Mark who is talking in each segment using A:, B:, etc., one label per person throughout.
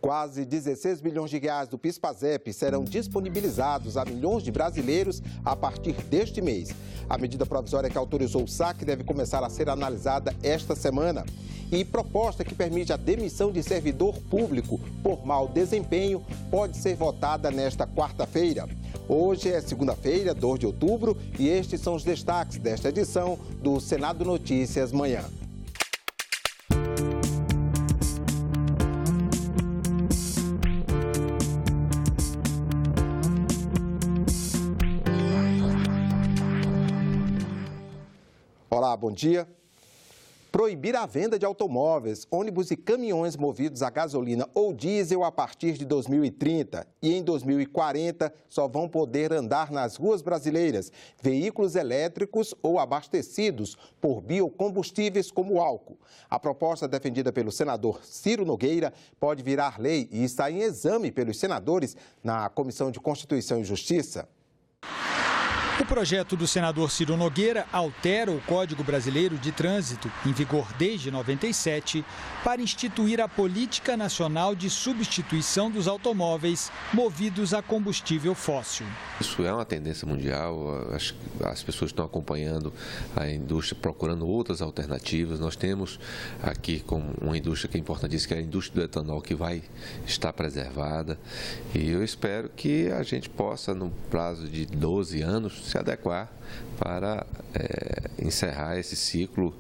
A: Quase 16 bilhões de reais do PIS/PASEP serão disponibilizados a milhões de brasileiros a partir deste mês. A medida provisória que autorizou o saque deve começar a ser analisada esta semana. E proposta que permite a demissão de servidor público por mau desempenho pode ser votada nesta quarta-feira. Hoje é segunda-feira, 2 de outubro, e estes são os destaques desta edição do Senado Notícias Manhã. Olá, bom dia. Proibir a venda de automóveis, ônibus e caminhões movidos a gasolina ou diesel a partir de 2030. E em 2040 só vão poder andar nas ruas brasileiras veículos elétricos ou abastecidos por biocombustíveis como álcool. A proposta defendida pelo senador Ciro Nogueira pode virar lei e está em exame pelos senadores na Comissão de Constituição e Justiça.
B: O projeto do senador Ciro Nogueira altera o Código Brasileiro de Trânsito, em vigor desde 97, para instituir a Política Nacional de Substituição dos Automóveis movidos a combustível fóssil.
C: Isso é uma tendência mundial, as pessoas estão acompanhando a indústria, procurando outras alternativas. Nós temos aqui como uma indústria que é importantíssima, que é a indústria do etanol, que vai estar preservada. E eu espero que a gente possa, no prazo de 12 anos, se adequar para encerrar esse ciclo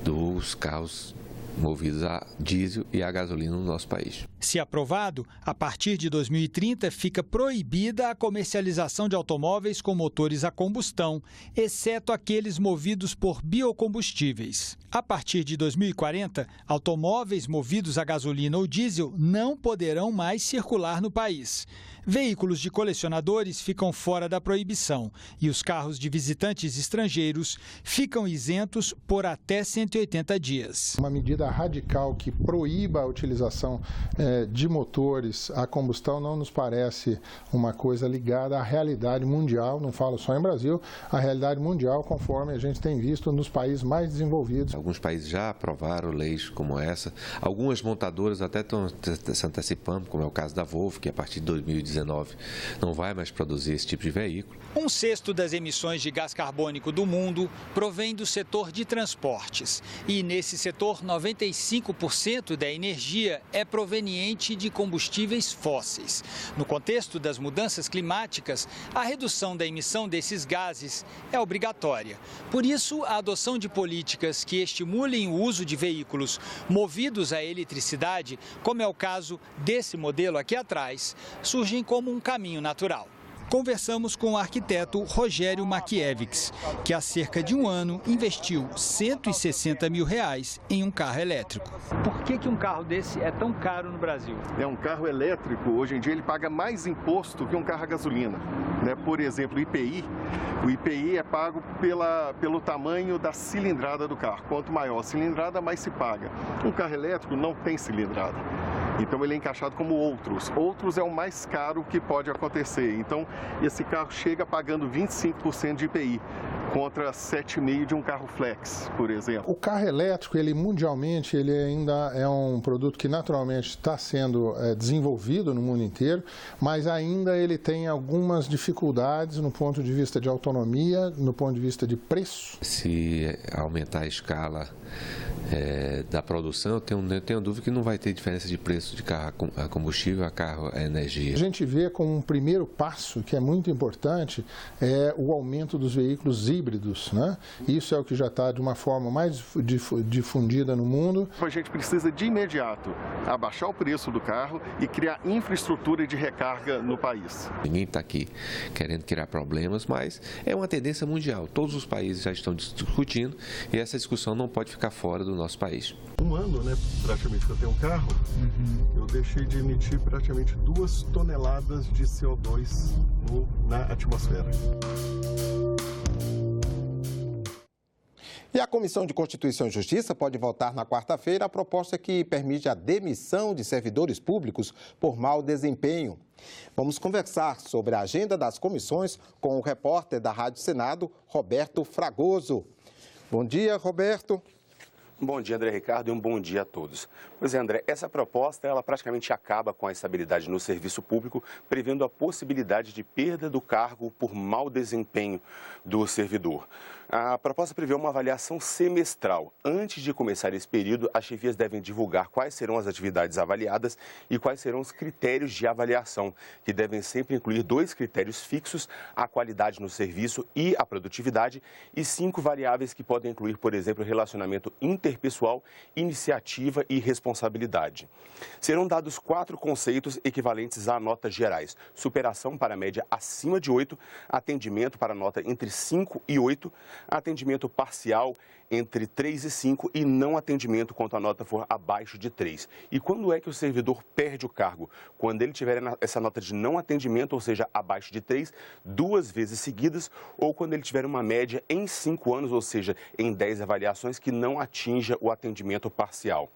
C: dos carros movidos a diesel e a gasolina no nosso país.
B: Se aprovado, a partir de 2030 fica proibida a comercialização de automóveis com motores a combustão, exceto aqueles movidos por biocombustíveis. A partir de 2040, automóveis movidos a gasolina ou diesel não poderão mais circular no país. Veículos de colecionadores ficam fora da proibição e os carros de visitantes estrangeiros ficam isentos por até 180 dias.
D: Uma medida radical que proíba a utilização de motores a combustão não nos parece uma coisa ligada à realidade mundial, não falo só em Brasil, a realidade mundial conforme a gente tem visto nos países mais desenvolvidos.
C: Alguns países já aprovaram leis como essa, algumas montadoras até estão se antecipando, como é o caso da Volvo, que a partir de 2019 não vai mais produzir esse tipo de veículo.
B: 1/6 das emissões de gás carbônico do mundo provém do setor de transportes. E nesse setor, 95% da energia é proveniente de combustíveis fósseis. No contexto das mudanças climáticas, a redução da emissão desses gases é obrigatória. Por isso, a adoção de políticas que estimulem o uso de veículos movidos a eletricidade, como é o caso desse modelo aqui atrás, surgem como um caminho natural. Conversamos com o arquiteto Rogério Makiewicz, que há cerca de um ano investiu R$160 mil em um carro elétrico. Por que um carro desse é tão caro no Brasil?
E: É um carro elétrico, hoje em dia ele paga mais imposto que um carro a gasolina. Por exemplo, o IPI é pago pelo tamanho da cilindrada do carro. Quanto maior a cilindrada, mais se paga. Um carro elétrico não tem cilindrada. Então ele é encaixado como outros. Outros é o mais caro que pode acontecer. Então esse carro chega pagando 25% de IPI, contra 7,5% de um carro flex, por exemplo.
D: O carro elétrico, mundialmente, ele ainda é um produto que naturalmente está sendo desenvolvido no mundo inteiro, mas ainda ele tem algumas dificuldades no ponto de vista de autonomia, no ponto de vista de preço.
C: Se aumentar a escala da produção, eu tenho dúvida que não vai ter diferença de preço de carro a combustível a carro a energia.
D: A gente vê como um primeiro passo, que é muito importante, é o aumento dos veículos híbridos, né? Isso é o que já está de uma forma mais difundida no mundo.
E: A gente precisa de imediato abaixar o preço do carro e criar infraestrutura de recarga no país.
C: Ninguém está aqui querendo criar problemas, mas é uma tendência mundial. Todos os países já estão discutindo e essa discussão não pode ficar fora do nosso país.
E: Um ano, praticamente que eu tenho um carro, eu deixei de emitir praticamente 2 toneladas de CO2 na atmosfera.
A: E a Comissão de Constituição e Justiça pode votar na quarta-feira a proposta que permite a demissão de servidores públicos por mau desempenho. Vamos conversar sobre a agenda das comissões com o repórter da Rádio Senado, Roberto Fragoso. Bom dia, Roberto.
F: Bom dia, André Ricardo, e um bom dia a todos. Pois é, André, essa proposta ela praticamente acaba com a estabilidade no serviço público, prevendo a possibilidade de perda do cargo por mau desempenho do servidor. A proposta prevê uma avaliação semestral. Antes de começar esse período, as chefias devem divulgar quais serão as atividades avaliadas e quais serão os critérios de avaliação, que devem sempre incluir 2 critérios fixos, a qualidade no serviço e a produtividade, e 5 variáveis que podem incluir, por exemplo, relacionamento interpessoal, iniciativa e responsabilidade. Serão dados 4 conceitos equivalentes a notas gerais: superação para a média acima de 8, atendimento para nota entre 5 e 8, atendimento parcial entre 3 e 5 e não atendimento quando a nota for abaixo de 3. E quando é que o servidor perde o cargo? Quando ele tiver essa nota de não atendimento, ou seja, abaixo de 3, 2 vezes seguidas, ou quando ele tiver uma média em 5 anos, ou seja, em 10 avaliações que não atinja o atendimento parcial.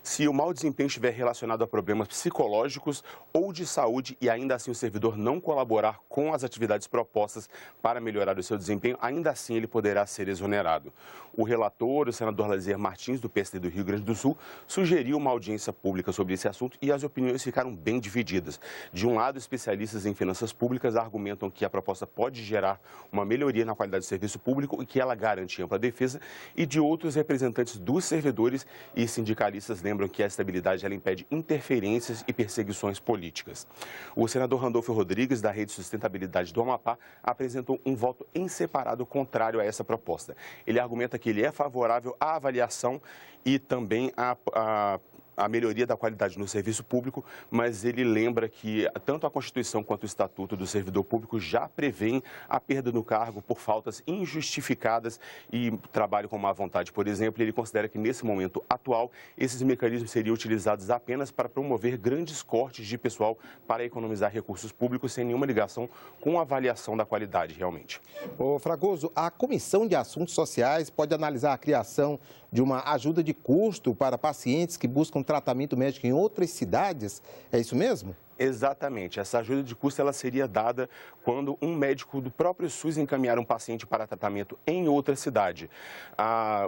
F: Se o mau desempenho estiver relacionado a problemas psicológicos ou de saúde e ainda assim o servidor não colaborar com as atividades propostas para melhorar o seu desempenho, ainda assim ele poderá ser exonerado. O relator, o senador Lazier Martins, do PSD do Rio Grande do Sul, sugeriu uma audiência pública sobre esse assunto e as opiniões ficaram bem divididas. De um lado, especialistas em finanças públicas argumentam que a proposta pode gerar uma melhoria na qualidade do serviço público e que ela garante ampla defesa, e de outros, representantes dos servidores e sindicalistas lembram que a estabilidade ela impede interferências e perseguições políticas. O senador Randolfo Rodrigues, da Rede Sustentabilidade do Amapá, apresentou um voto em separado contrário a essa proposta. Ele argumenta que ele é favorável à avaliação e também a melhoria da qualidade no serviço público, mas ele lembra que tanto a Constituição quanto o Estatuto do Servidor Público já prevêem a perda do cargo por faltas injustificadas e trabalho com má vontade, por exemplo. Ele considera que, nesse momento atual, esses mecanismos seriam utilizados apenas para promover grandes cortes de pessoal para economizar recursos públicos, sem nenhuma ligação com a avaliação da qualidade, realmente.
A: Ô Fragoso, a Comissão de Assuntos Sociais pode analisar a criação de uma ajuda de custo para pacientes que buscam tratamento médico em outras cidades, é isso mesmo?
F: Exatamente. Essa ajuda de custo ela seria dada quando um médico do próprio SUS encaminhar um paciente para tratamento em outra cidade.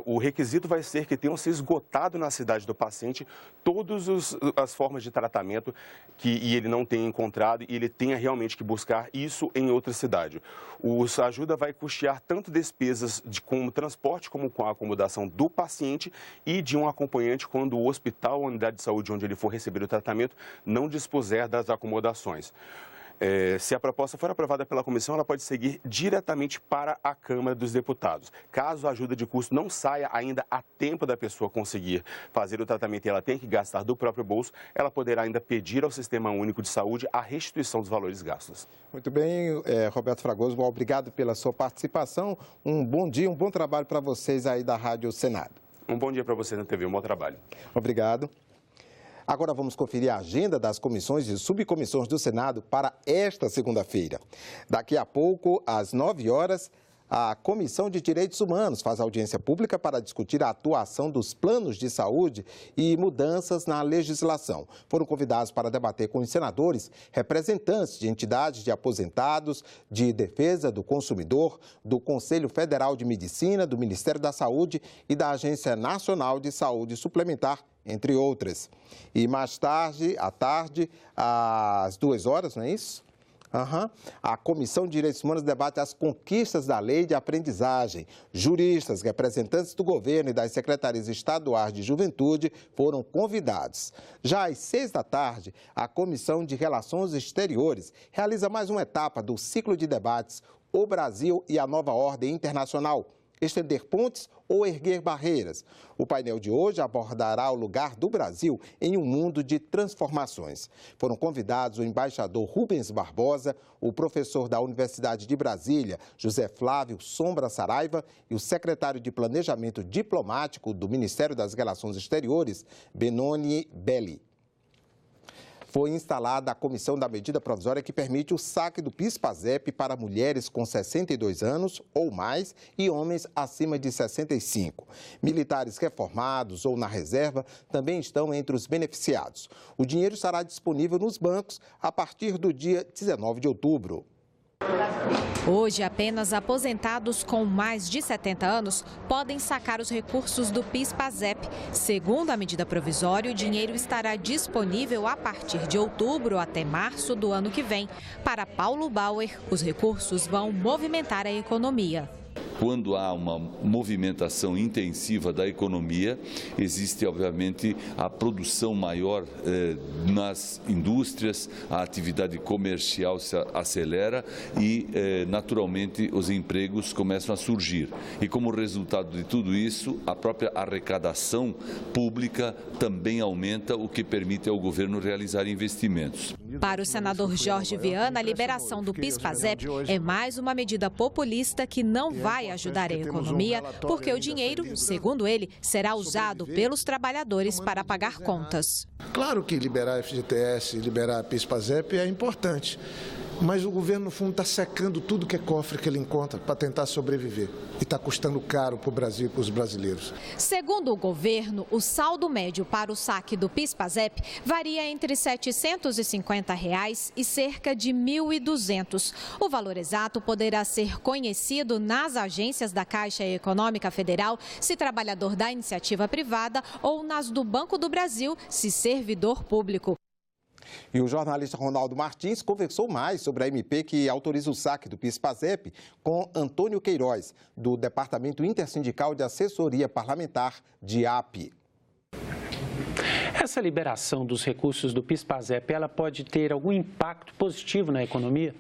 F: O requisito vai ser que tenham se esgotado na cidade do paciente todas as formas de tratamento e ele não tenha encontrado e ele tenha realmente que buscar isso em outra cidade. A ajuda vai custear tanto despesas como transporte como com a acomodação do paciente e de um acompanhante quando o hospital ou unidade de saúde onde ele for receber o tratamento não dispuser das acomodações. Se a proposta for aprovada pela comissão, ela pode seguir diretamente para a Câmara dos Deputados. Caso a ajuda de custo não saia ainda a tempo da pessoa conseguir fazer o tratamento e ela tenha que gastar do próprio bolso, ela poderá ainda pedir ao Sistema Único de Saúde a restituição dos valores gastos.
A: Muito bem, Roberto Fragoso, obrigado pela sua participação. Um bom dia, um bom trabalho para vocês aí da Rádio Senado.
F: Um bom dia para você na TV, um bom trabalho.
A: Obrigado. Agora vamos conferir a agenda das comissões e subcomissões do Senado para esta segunda-feira. Daqui a pouco, às 9 horas, a Comissão de Direitos Humanos faz audiência pública para discutir a atuação dos planos de saúde e mudanças na legislação. Foram convidados para debater com os senadores representantes de entidades de aposentados, de defesa do consumidor, do Conselho Federal de Medicina, do Ministério da Saúde e da Agência Nacional de Saúde Suplementar, entre outras. E mais tarde, à tarde, às 2 horas, não é isso? A Comissão de Direitos Humanos debate as conquistas da lei de aprendizagem. Juristas, representantes do governo e das secretarias estaduais de juventude foram convidados. Já às 6 da tarde, a Comissão de Relações Exteriores realiza mais uma etapa do ciclo de debates O Brasil e a Nova Ordem Internacional. Estender pontes ou erguer barreiras. O painel de hoje abordará o lugar do Brasil em um mundo de transformações. Foram convidados o embaixador Rubens Barbosa, o professor da Universidade de Brasília, José Flávio Sombra Saraiva, e o secretário de Planejamento Diplomático do Ministério das Relações Exteriores, Benoni Belli. Foi instalada a comissão da medida provisória que permite o saque do PIS/PASEP para mulheres com 62 anos ou mais e homens acima de 65. Militares reformados ou na reserva também estão entre os beneficiados. O dinheiro estará disponível nos bancos a partir do dia 19 de outubro.
G: Hoje, apenas aposentados com mais de 70 anos podem sacar os recursos do PIS/PASEP. Segundo a medida provisória, o dinheiro estará disponível a partir de outubro até março do ano que vem. Para Paulo Bauer, os recursos vão movimentar a economia.
H: Quando há uma movimentação intensiva da economia, existe, obviamente, a produção maior nas indústrias, a atividade comercial se acelera e, naturalmente, os empregos começam a surgir. E, como resultado de tudo isso, a própria arrecadação pública também aumenta, o que permite ao governo realizar investimentos.
G: Para o senador Jorge Viana, a liberação do PIS/PASEP é mais uma medida populista que não vai ajudar a economia, porque o dinheiro, segundo ele, será usado pelos trabalhadores para pagar contas.
I: Claro que liberar FGTS e liberar PIS/PASEP é importante, mas o governo, no fundo, está secando tudo que é cofre que ele encontra para tentar sobreviver. E está custando caro para o Brasil e para os brasileiros.
G: Segundo o governo, o saldo médio para o saque do PIS/PASEP varia entre R$ 750 e cerca de R$ 1.200. O valor exato poderá ser conhecido nas agências da Caixa Econômica Federal, se trabalhador da iniciativa privada, ou nas do Banco do Brasil, se servidor público.
A: E o jornalista Ronaldo Martins conversou mais sobre a MP que autoriza o saque do PIS/PASEP com Antônio Queiroz, do Departamento Intersindical de Assessoria Parlamentar, DIAP.
J: Essa liberação dos recursos do PIS/PASEP, ela pode ter algum impacto positivo na economia?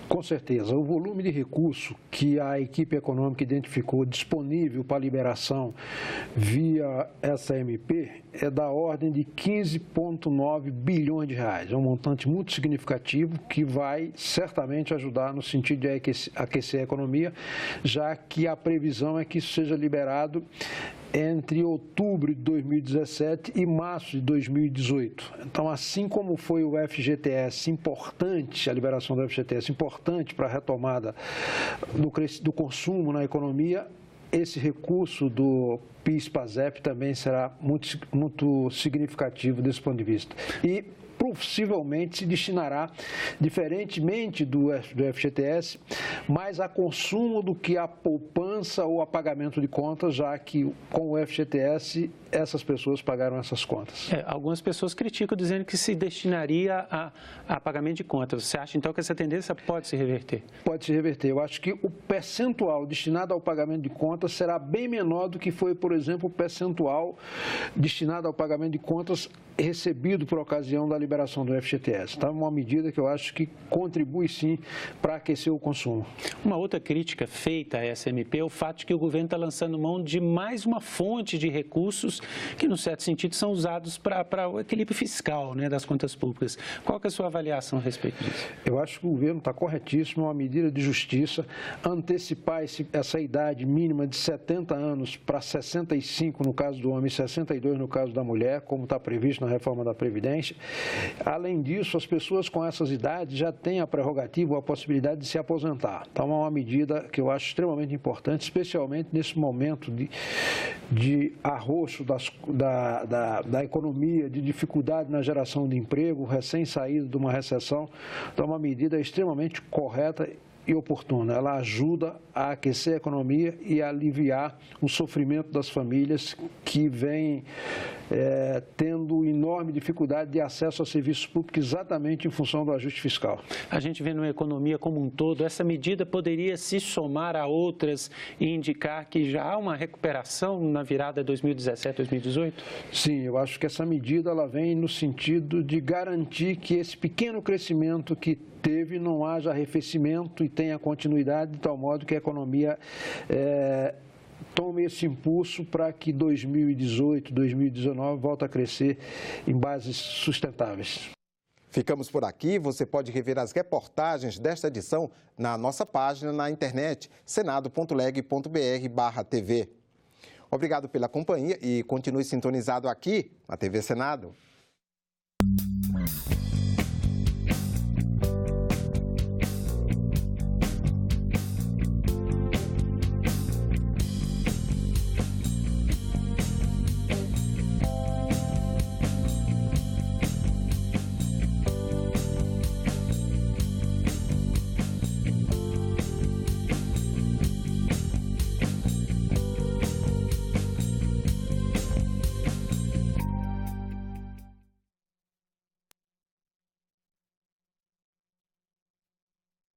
K: Com certeza. O volume de recurso que a equipe econômica identificou disponível para liberação via essa MP é da ordem de 15,9 bilhões de reais. É um montante muito significativo que vai certamente ajudar no sentido de aquecer a economia, já que a previsão é que isso seja liberado entre outubro de 2017 e março de 2018. Então, assim como foi o FGTS importante, a liberação do FGTS importante para a retomada do consumo na economia, esse recurso do PIS/PASEP também será muito significativo desse ponto de vista. E possivelmente se destinará, diferentemente do FGTS, mais a consumo do que a poupança ou a pagamento de contas, já que com o FGTS essas pessoas pagaram essas contas.
J: Algumas pessoas criticam dizendo que se destinaria a pagamento de contas. Você acha então que essa tendência pode se reverter?
K: Pode se reverter. Eu acho que o percentual destinado ao pagamento de contas será bem menor do que foi, por exemplo, o percentual destinado ao pagamento de contas recebido por ocasião da liberação do FGTS. Então, é uma medida que eu acho que contribui, sim, para aquecer o consumo.
J: Uma outra crítica feita a essa MP é o fato de que o governo está lançando mão de mais uma fonte de recursos que, no certo sentido, são usados para o equilíbrio fiscal, né, das contas públicas. Qual que é a sua avaliação a respeito disso?
K: Eu acho que o governo está corretíssimo, é uma medida de justiça, antecipar essa idade mínima de 70 anos para 65 no caso do homem e 62 no caso da mulher, como está previsto na reforma da Previdência. Além disso, as pessoas com essas idades já têm a prerrogativa ou a possibilidade de se aposentar. Então, é uma medida que eu acho extremamente importante, especialmente nesse momento de arroxo da economia, de dificuldade na geração de emprego, recém-saído de uma recessão. Então, é uma medida extremamente correta e oportuna. Ela ajuda a aquecer a economia e a aliviar o sofrimento das famílias que vêm tendo enorme dificuldade de acesso a serviços públicos exatamente em função do ajuste fiscal.
J: A gente vê na economia como um todo, essa medida poderia se somar a outras e indicar que já há uma recuperação na virada 2017-2018?
K: Sim, eu acho que essa medida ela vem no sentido de garantir que esse pequeno crescimento que teve não haja arrefecimento e tenha continuidade de tal modo que a economia tome esse impulso para que 2018, 2019 volte a crescer em bases sustentáveis.
A: Ficamos por aqui. Você pode rever as reportagens desta edição na nossa página na internet, senado.leg.br/tv. Obrigado pela companhia e continue sintonizado aqui na TV Senado.